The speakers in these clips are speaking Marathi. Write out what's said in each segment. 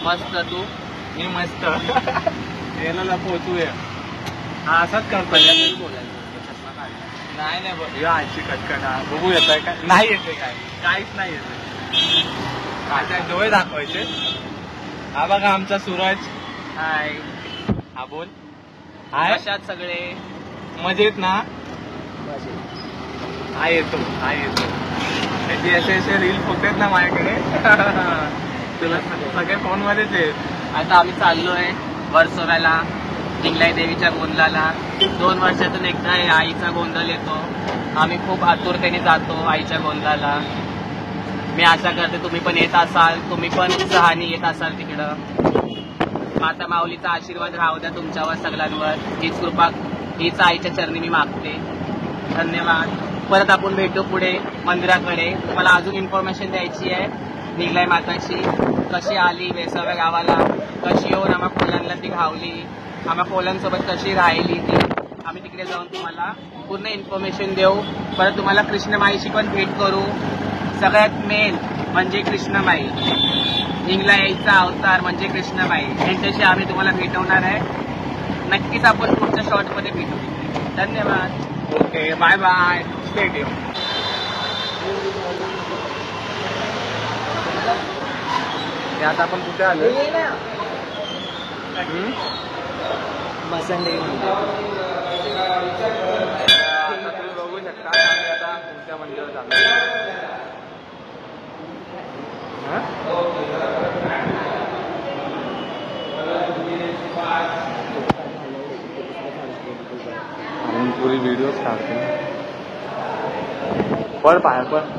मस्त तू मी मस्त याला पोहोचूया हा असाच करतो नाही नाही बघ आजची कटकटा बघू येत आहे काय नाही येते काय काहीच नाही येते काय डोळे दाखवायचे हा बघा आमचा सूरज हाय हा बोल हाय कशात सगळे मजेत ना हा येतो त्याची असे रील फोटोत ना माझ्याकडे तुला सगळे फोन मध्येच आहेत आता आम्ही चाललोय वर्सोव्याला हिंगलाई देवीच्या गोंधळाला 2 वर्षातून एकदा आईचा गोंधळ येतो आम्ही खूप आतुरतेने जातो आईच्या गोंधळाला मी आशा करते तुम्ही पण येत असाल तुम्ही पण उत्साहाने येत असाल तिकडं माता माऊलीचा आशीर्वाद राहू द्या तुमच्यावर सगळ्यांवर हीच कृपा हीच आईच्या चरणी मी मागते धन्यवाद परत आपण भेटू पुढे मंदिराकडे मला अजून इन्फॉर्मेशन द्यायची आहे निघलाई माताची कशी आली वेसव्या गावाला कशी येऊन आम्हा कोल्यांना ती घावली आम्हा कोल्यांसोबत कशी राहिली ती आम्ही तिकडे जाऊन तुम्हाला पूर्ण इन्फॉर्मेशन देऊ परत तुम्हाला कृष्णमाईशी पण भेट करू सगळ्यात मेन म्हणजे कृष्णमाई हिंगलाईचा अवतार म्हणजे कृष्णमाई यांच्याशी आम्ही तुम्हाला भेटवणार आहे नक्कीच आपण पुढच्या शॉर्टमध्ये भेटू धन्यवाद okay bye bye stay tune आता आपण कुठे आलो मसंडे आता तुम्ही बघू शकता आम्ही आता तुमच्या मंदिरात आलो आपण पुरी व्हिडिओ काढतो पड बाहेर पण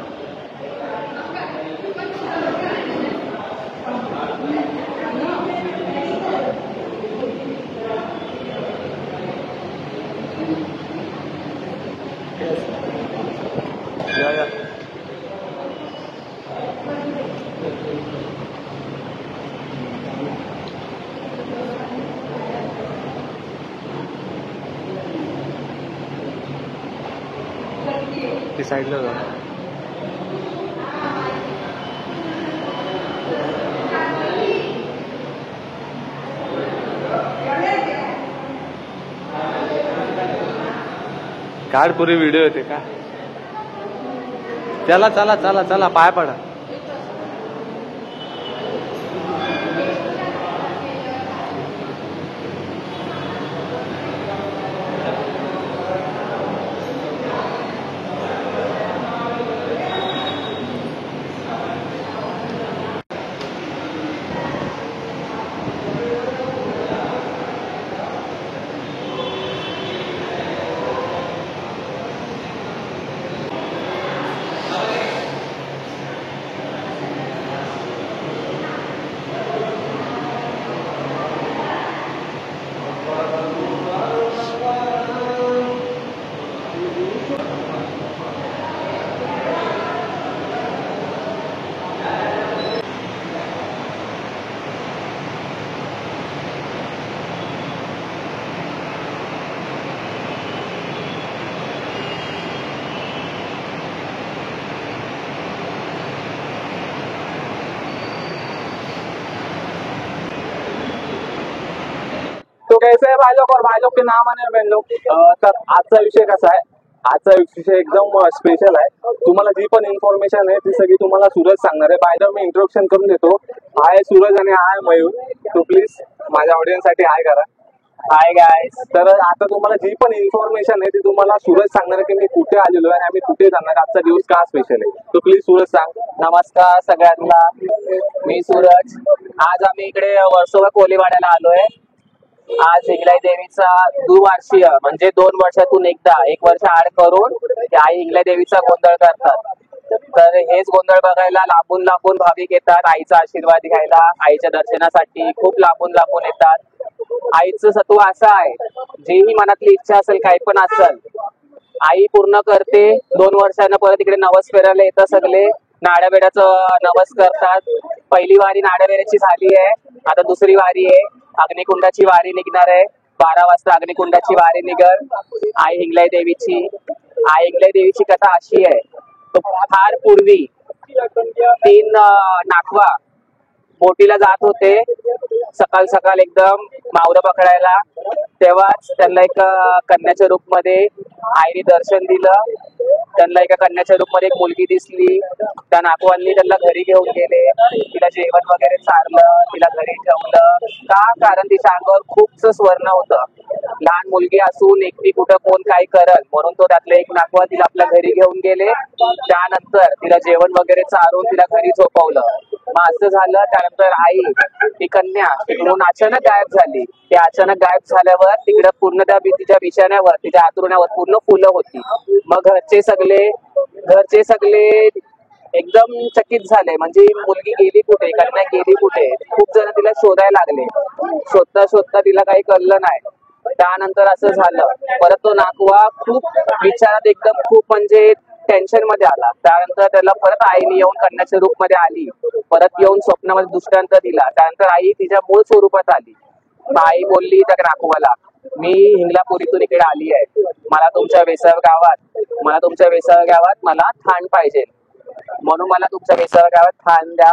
ती साईडला जा काढ पुरी व्हिडिओ येते का चला चला चला चला पाय पडा तो कैसे है भाई लोग और भाई लोग के नाम आने बहन लोग तर आजचा विषय कसा आहे आजचा विषय एकदम स्पेशल आहे तुम्हाला जी पण इन्फॉर्मेशन आहे ती सगळी तुम्हाला सूरज सांगणार आहे बाय मी इंट्रोडक्शन करून देतो हाय सूरज आणि हाय मयूर तो प्लीज माझ्या ऑडियन्स साठी हाय करा हाय गायस तर आता तुम्हाला जी पण इन्फॉर्मेशन आहे ती तुम्हाला सूरज सांगणार की मी कुठे आलेलो आहे आम्ही कुठे जाणार आजचा दिवस का स्पेशल आहे तो प्लीज सूरज सांग नमस्कार सगळ्यांना मी सूरज आज आम्ही इकडे वर्सोवा कोलीवाड्याला आलोय आज हिंगलाई देवीचा दुवार्षिक म्हणजे 2 वर्षातून एकदा 1 वर्ष आड करून आई हिंगलाई देवीचा गोंधळ करतात तर हेच गोंधळ बघायला लांबून लांबून भाविक येतात, आईचा आशीर्वाद घ्यायला, आईच्या दर्शनासाठी खूप लांबून लांबून येतात. आईचं सत्व असं आहे, जीही मनातली इच्छा असेल, काही पण असेल, आई पूर्ण करते. 2 वर्षांना परत इकडे नवस फेरायला येतात सगळे, नाड्याबेड्याचं नवस करतात. पहिली वारी नाड्याबेड्याची झाली आहे, आता दुसरी वारी आहे, अग्निकुंडाची वारी निघणार आहे. 12 वाजता अग्निकुंडाची वारी निघल आई हिंगलाई देवीची. आई हिंगलाई देवीची कथा अशी आहे, तो फार पूर्वी 3 नाखवा बोटीला जात होते सकाळ सकाळ एकदम मावरं पकडायला. तेव्हाच त्यांना एक कन्याच्या रूप मध्ये आईने दर्शन दिलं. त्यांना एका कन्याच्या रूप मध्ये एक मुलगी दिसली. त्या नाखवांनी त्यांना घरी घेऊन गेले, तिला जेवण वगैरे चारलं, तिला घरी ठेवलं. का? कारण तिच्या अंगावर खूपच स्वर्ण होतं. लहान मुलगी असून एकटी कुठं कोण काय करल म्हणून तो त्यातलं एक नाखवा तिला आपल्या घरी घेऊन गेले. त्यानंतर तिला जेवण वगैरे चारून तिला घरी झोपवलं. मग असं झालं. त्यानंतर आई ती कन्या तिकडून अचानक गायब झाली. ती अचानक गायब झाल्यावर तिकडं पूर्ण त्या तिच्या बिछाण्यावर, तिच्या आतरुण्यावर पूर्ण फुलं होती. मग घरचे सगळे एकदम चकित झाले, म्हणजे मुलगी गेली कुठे, कन्या गेली कुठे. खूप जण तिला शोधायला लागले. शोधता शोधता तिला काही कळलं नाही. त्यानंतर असं झालं, परत तो नाखवा खूप विचारात एकदम खूप म्हणजे टेन्शन मध्ये आला. त्यानंतर त्याला परत आईने येऊन कन्याच्या रूप मध्ये आली, परत येऊन स्वप्नामध्ये दृष्टांत दिला. त्यानंतर आई तिच्या मूळ स्वरूपात आली. आई बोलली त्या नाखवाला, मी हिंगलापुरीतून इकडे आली आहे, मला तुमच्या वेसाळ गावात मला थान पाहिजे, म्हणून मला तुमच्या वेसाळ गावात थान द्या,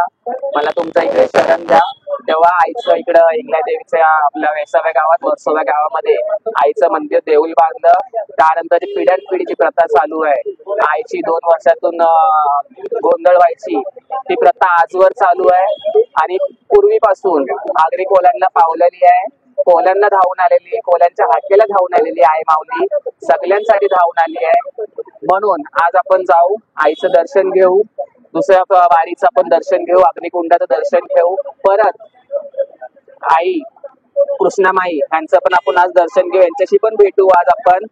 मला तुमच्या इकडे शरण द्या. तेव्हा आईचं इकडं हिंगलाई देवीच्या आपल्या वेसाव्या गावात, वर्सोव्या गावामध्ये आईचं मंदिर देऊळ बांधलं. त्यानंतर पिढ्यानपिढीची प्रथा चालू आहे. आईची 2 वर्षातून गोंधळ व्हायची ती प्रथा आजवर चालू आहे. आणि पूर्वीपासून आगरी कोल्यांना पावलेली आहे, कोल्यांना धावून आलेली, कोल्यांच्या हाकेला धावून आलेली आई माऊली सगळ्यांसाठी धावून आली आहे. म्हणून आज आपण जाऊ, आईचं दर्शन घेऊ, दुसऱ्या वारीचं आपण दर्शन घेऊ, अग्निकुंडाचं दर्शन घेऊ. परत आई कृष्णामाई यांचं पण आपण आज दर्शन घेऊ, यांच्याशी पण भेटू आज आपण.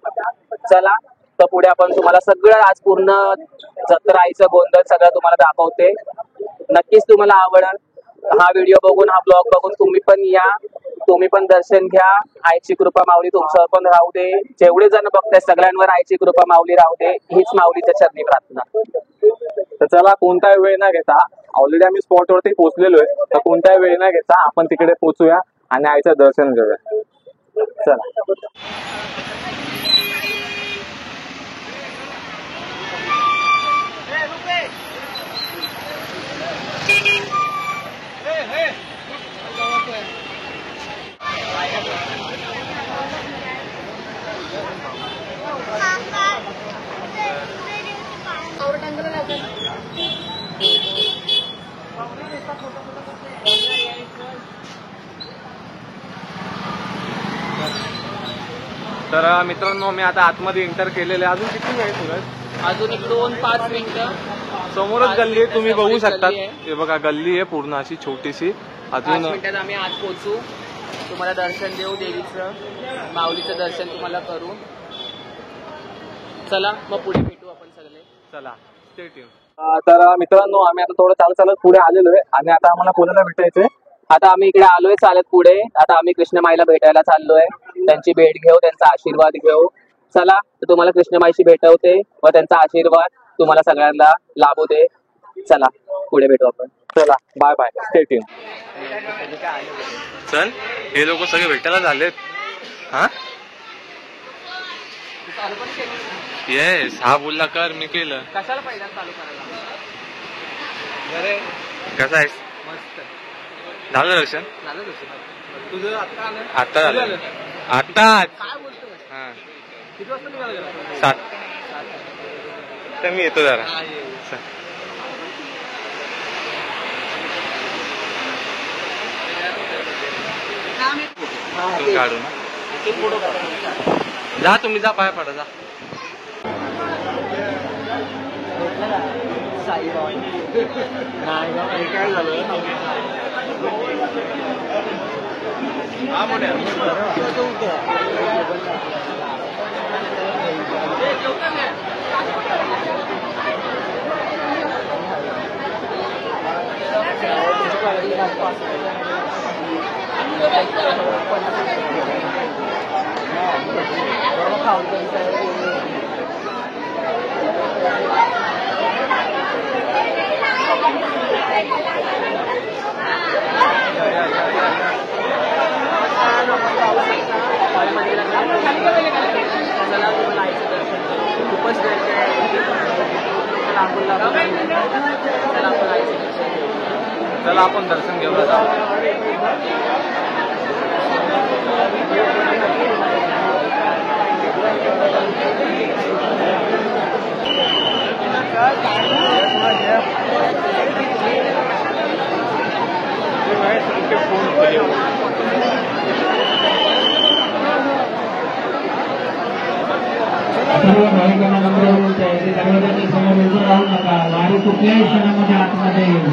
चला तर पुढे आपण तुम्हाला सगळं आज पूर्ण जत्रा, आईचं गोंधळ सगळं तुम्हाला दाखवते. नक्कीच तुम्हाला आवडेल. हा व्हिडिओ बघून, हा ब्लॉग बघून तुम्ही पण या, तुम्ही पण दर्शन घ्या. आईची कृपा माऊली तुमच्यावर पण राहू दे. जेवढे जण बघताय सगळ्यांवर आईची कृपा माऊली राहू दे, हीच माऊलीच्या चरणी प्रार्थना. तर चला, कोणताही वेळ न घेता, ऑलरेडी आम्ही स्पॉट वरती पोहोचलेलो आहे, तर कोणताही वेळ न घेता आपण तिकडे पोहोचूया आणि आईचं दर्शन घेऊया. चला. तर मित्रांनो, मी आता आतमध्ये एंटर केलेले. अजून किती आहे सूरज? अजून एक 2-5 मिनिटं. समोरच गल्ली आहे, तुम्ही बघू शकता. हे बघा, गल्ली आहे पूर्ण अशी छोटीशी. 5 मिनिटात आम्ही आज पोहोचू, तुम्हाला दर्शन देऊ, देवीचं माऊलीचं दर्शन तुम्हाला करू. चला मग पुढे भेटू आपण सगळे. चला, स्टे ट्यून. तर मित्रांनो, आम्ही आता थोडं चालत पुढे आलेलो आहे आणि आता आम्हाला कोणाला भेटायचंय. आता आम्ही इकडे आलोय चालत पुढे. आता आम्ही कृष्णमाईला भेटायला चाललोय, त्यांची भेट घेऊ, त्यांचा आशीर्वाद घेऊ. चला तर तुम्हाला कृष्णमाईशी भेटवते व त्यांचा आशीर्वाद तुम्हाला सगळ्यांना लाभू दे. चला पुढे भेटू आपण. चला, बाय बाय, स्टे ट्यून. चल, हे लोक सगळे भेटायला झालेत. हा, येस, हा बोलला कर, मी केलं. कशाला पहिला चालू करायला? कसा आहेस? मस्त झालं दर्शन? झालं दर्शन. तुझं आता झालं. आताच. काय बोलतोय? हा, किती वाजता निघाला? 7. तर मी येतो जरा. तू काढू ना. जा, तुम्ही जा, पाया पडा, जा. काय झालं? हा, मोठ्या. खूपच गर्दी आहे. चला आपण दर्शन घेऊया. सर्व भाविकांना नम्र विनंती आहे की दरवाजाच्या समोर उभं राहू नका. वारी कुठल्याही क्षणामध्ये आतमध्ये येईल.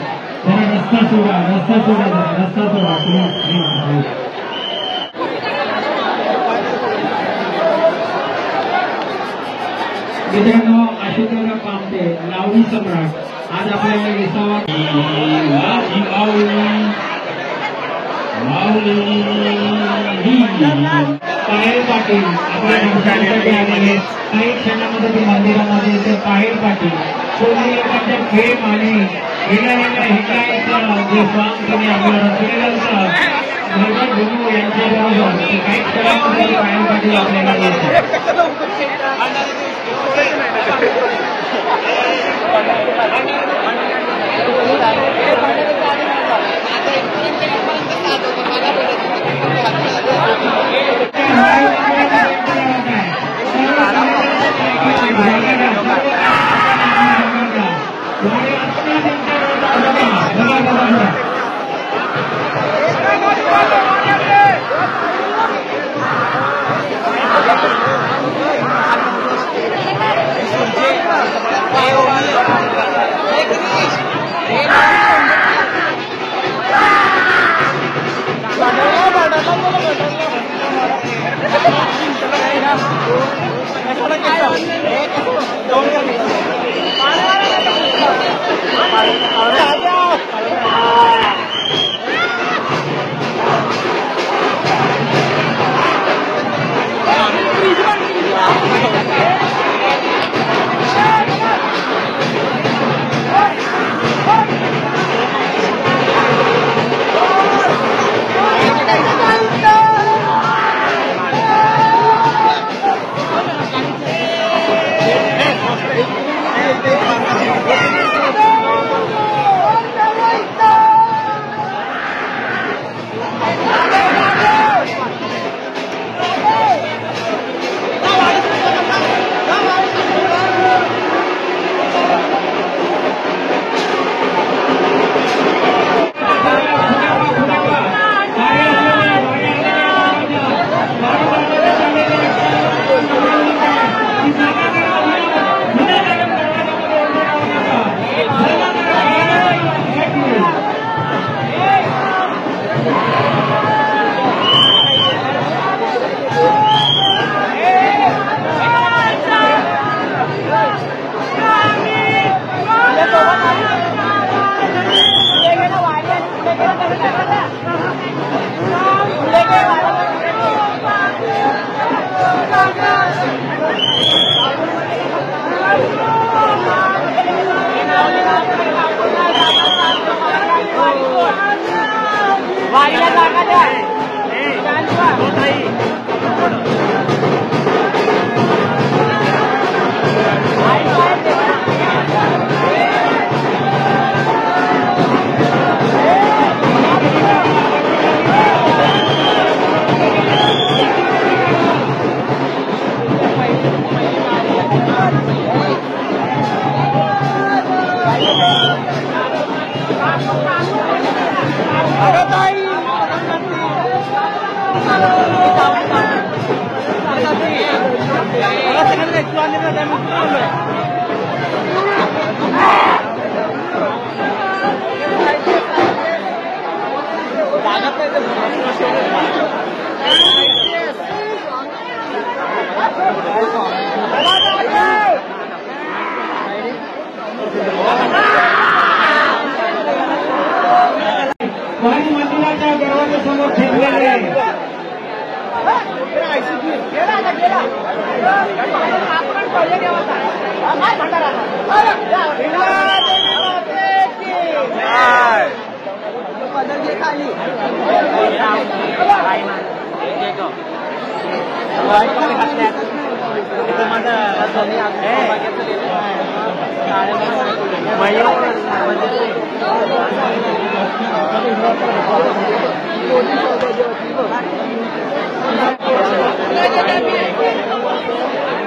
जरा रस्ता सोडा, रस्ता सोडा, जरा रस्ता सोडा. प्लीज. मित्रांनो, अशोकराव कामते लावणी सम्राट आज आपल्याला विसावा पाहेर पाटील आपल्या दर्शनासाठी आलेले. काही क्षणामध्ये ते मंदिरामध्ये येते. पाहेर पाटील कोणी लोकांच्या प्रेम आणि येणाऱ्या हिंगाईचं जे सॉंग त्यांनी आपल्या रचलेलं होतं गुरु यांच्या बरोबर काही क्षणामध्ये पाहेर पाटील आपल्याला येतात.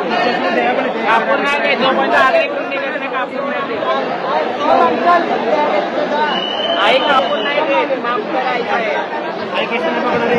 कापूर नाही घे, जोपर्यंत आग्रे करून निघायचं नाही कापूर नाही दे. आई कापूर नाही दे, माफ करायचं आहे. आई कसं नाही बघणार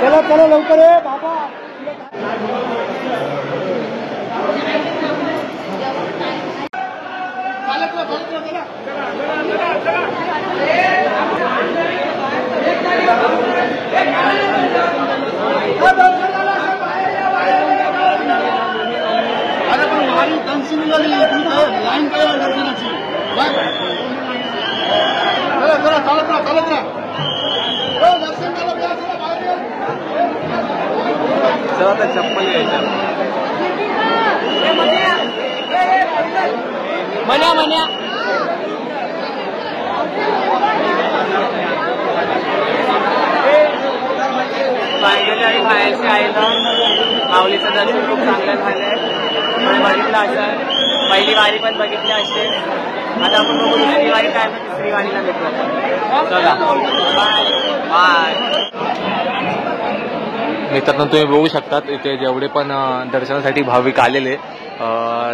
चला चला लवकर ये बाबा. अरे पण वारी कन्सिल लाईन काय दर्शनाची. चला चला चालत राहा. दर्शन झालं चला तर चप्पल घ्यायच्या. मन्या फायनली आणि बाहेरचे आलेलं माऊलीचं दर्शन खूप चांगलं झालंय. तुम्ही बघितलं असं पहिली वारी पण बघितली असेल. आता आपण बघू दुसरी वारी काय तर तिसरी वारीला भेटू आपण. चला बाय. मित्रांनो तुम्ही बघू शकतात इथे जेवढे पण दर्शनासाठी भाविक आलेले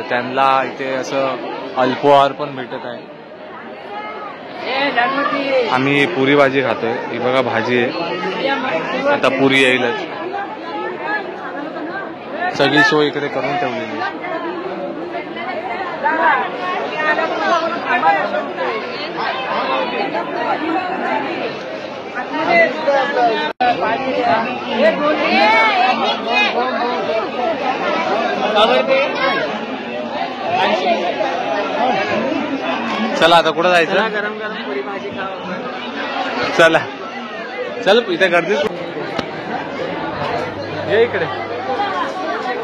त्यांना इथे असं अल्पोहार पण भेटत आहे. आम्ही पुरी भाजी खातोय. ही बघा भाजी आहे. आता पुरी येईलच. सगळी सोय इकडे करून ठेवलेली आहे. चला आता कुठं जायचं. गरम गरम पुरी भाजी खाऊ. चला चल इथे गर्दीच. ये इकडे.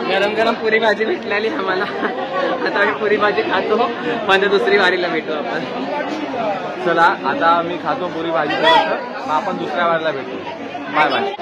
गरम गरम पुरी भाजी भेटलेली आम्हाला. आता आम्ही पुरी भाजी खातो पण दुसरी वारीला भेटू आपण. चला आता मी खातो पुरी भाजी. मग आपण दुसऱ्या वारीला भेटू. Bye bye.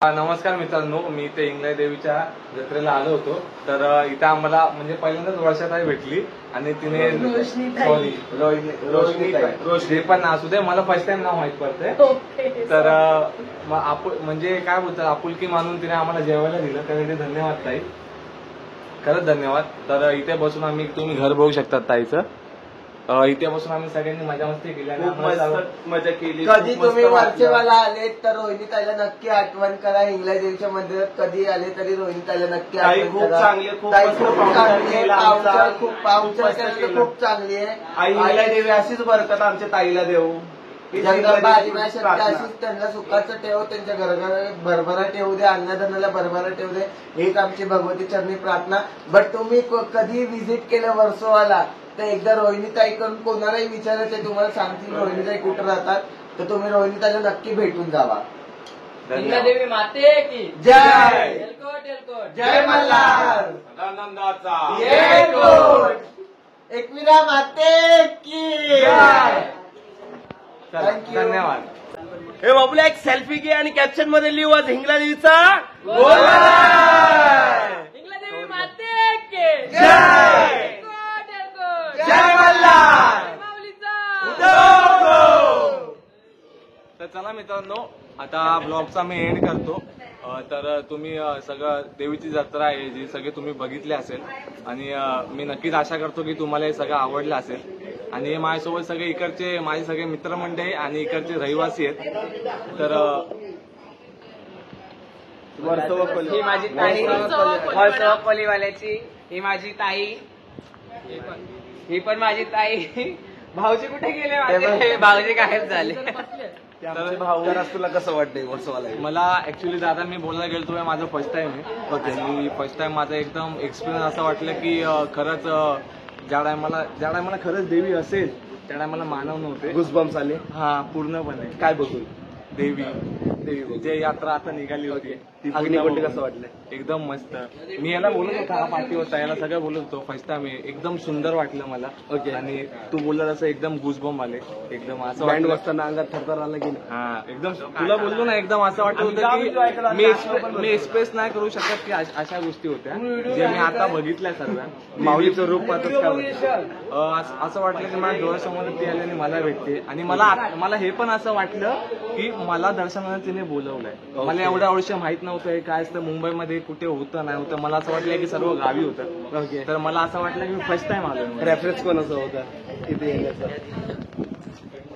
नमस्कार मित्रांनो, मी इथे इंगळे देवीच्या जत्रेला आलो होतो. तर इथे आम्हाला म्हणजे पहिल्यांदाच वर्षाताई भेटली आणि तिने सॉरी रोशनी पण असू दे, मला फर्स्ट टाइम नाव माहित पडतंय. तर म्हणजे काय बोलतात, आपुलकी मानून तिने आम्हाला जेवायला दिलं, त्यासाठी धन्यवाद ताई, खरंच धन्यवाद. तर इथे बसून तुम्ही घर बघू शकता ताईचं. इथे बसून आम्ही सगळ्यांनी मजा मस्ती केली आणि मजा केली. कधी तुम्ही वरचेवाला आले तर रोहिणी ताईला नक्की आठवण करा. इंगळे देवीच्या मंदिरात कधी आले तरी रोहिणी ताईला नक्की आठवण करा. ताई खूप चांगली आहे, पाहुणचार खूप चांगली आहे. आई इंगळे देवी अशीच बरकत आमच्या ताईला देऊ. जगदंबा आदिनाशक्ती अशीच त्यांना सुखाचं ठेव, त्यांच्या घरघरात भरभरा ठेवू दे, अन्नदानाला भरभरा ठेवू दे, हीच आमची भगवती चरणी प्रार्थना. बट तुम्ही कधी व्हिजिट केलं वर्सोवाला तर एकदा रोहिणीताईकडून कोणालाही विचारायचं, तुम्हाला सांगतील रोहिणीताई कुठं राहतात, तर तुम्ही रोहिणीताईला नक्की भेटून जावा. देवी माते की जय एलकोट जय मल्हार आनंदाचा एकविरा माते की जय. Thank you. धन्यवाद. हे बाबूला एक सेल्फी घे आणि कॅप्शन मध्ये लिहू आज हिंगला देवीचा देवी माते की जय जय मल्हार. तर चला मित्रांनो, आता ब्लॉगचा मी एंड करतो. तर तुम्ही सगळं देवीची जत्रा आहे जी सगळे तुम्ही बघितले असेल आणि मी नक्कीच आशा करतो की तुम्हाला हे सगळं आवडलं असेल. आणि माझ्यासोबत सगळे इकडचे माझे सगळे मित्रमंडळी आणि इकडचे रहिवासी आहेत. तर ही माझी ताई वर्सोवालीवाल्याची, ही माझी ताई, ही पण माझी ताई. भाऊजी कुठे गेले माझे? भाऊजी गायब झाले. तुला कसं वाटतंय वर्षवाला? मला ऍक्च्युली दादा मी बोलायला गेलो, माझं फर्स्ट टाइम आहे आणि फर्स्ट टाइम माझा एकदम एक्सपिरियन्स असं वाटलं की खरंच ज्या टायमाला खरंच देवी असेल त्या टायमाला मानव नव्हते. गुजबम्स आले. हा पूर्णपणे काय बघून देवी जे यात्रा आता निघाली होती ती अग्निकुंड कसं वाटलं? एकदम मस्त. मी याला बोलत होता, हा पार्टी होता, याला सगळं बोलत होतो फर्स्ट टाइम. एकदम सुंदर वाटलं मला. ओके. आणि तू बोलला तसं एकदम गुजबम आले, एकदम असं बँड वाटलं. वाजताना अंगात थरथर आलं की नाही? हा एकदम तुला बोललो ना, एकदम असं वाटत होतं की मी एक्सप्रेस नाही करू शकत की अशा गोष्टी होत्या जे मी आता बघितल्या सर्व. माऊलीचं रूप पाहतच काय वाटतं? असं वाटलं की माझ्या डोळ्यासमोर ती आली आणि मला भेटते. आणि मला हे पण असं वाटलं की मला दर्शनाला तिने बोलवलंय. मला एवढ्या वर्ष माहित नव्हतं काय असतं मुंबईमध्ये, कुठे होतं नाही होतं. मला असं वाटलं की सर्व गावी होतं. ओके. तर मला असं वाटलं की मी फर्स्ट टाइम आलो. रेफरन्स कोणाचा होता इथे येण्याचा?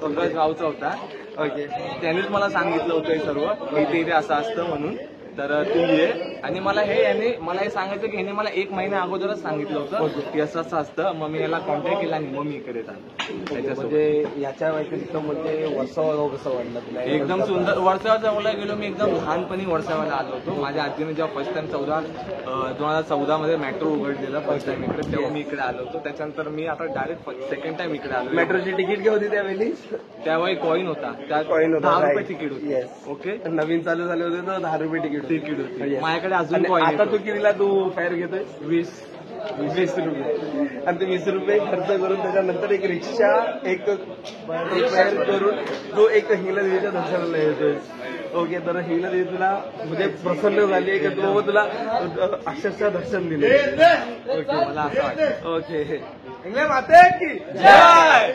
पंकज गावचा होता. ओके. त्यांनीच मला सांगितलं होतं हे सर्व, इथे असं असतं म्हणून. तर तू ये. आणि मला हे सांगायचं की ह्याने मला 1 महिन्या अगोदरच सांगितलं होतं की असं असं असतं. मग मी याला कॉन्टॅक्ट केला आणि मग मी इकडे त्याच्यासोबत. म्हणजे याच्या व्यतिरिक्त म्हणजे वर्षावा कसं वाटलं तुला? एकदम सुंदर. वर्षावर जवळ गेलो मी, एकदम लहानपणी वर्षावाला आलो होतो. माझ्या आजीने जेव्हा फर्स्ट टाइम 2014 मध्ये मेट्रो उघडलेलं फर्स्ट टाइम इकडे, तेव्हा मी इकडे आलो होतो. त्याच्यानंतर मी आता डायरेक्ट सेकंड टाइम इकडे आलो. मेट्रोची तिकीट काय होती त्यावेळी? त्यावेळी कॉईन होता, त्या कॉईन होता, 10 रुपये right. तिकीट होती. Yes. ओके. नवीन चालू झाले होते तर 10 रुपये तिकीट होती. Yes. माझ्याकडे अजून आणि coin आता येतो. तू कितीला तू फायर घेतोय? 20 रुपये. आणि ते 20 रुपये खर्च करून त्याच्यानंतर एक रिक्षा एक फायर करून तो एक हिंगला देवीच्या दर्शनाला येतोय. ओके. तर हिंगला देवी तुला म्हणजे प्रसन्न झाली का तू बाबा तुला अक्षरशः दर्शन दिले? ओके. मला असं वाटतं. ओके. हिंगला माते की जय.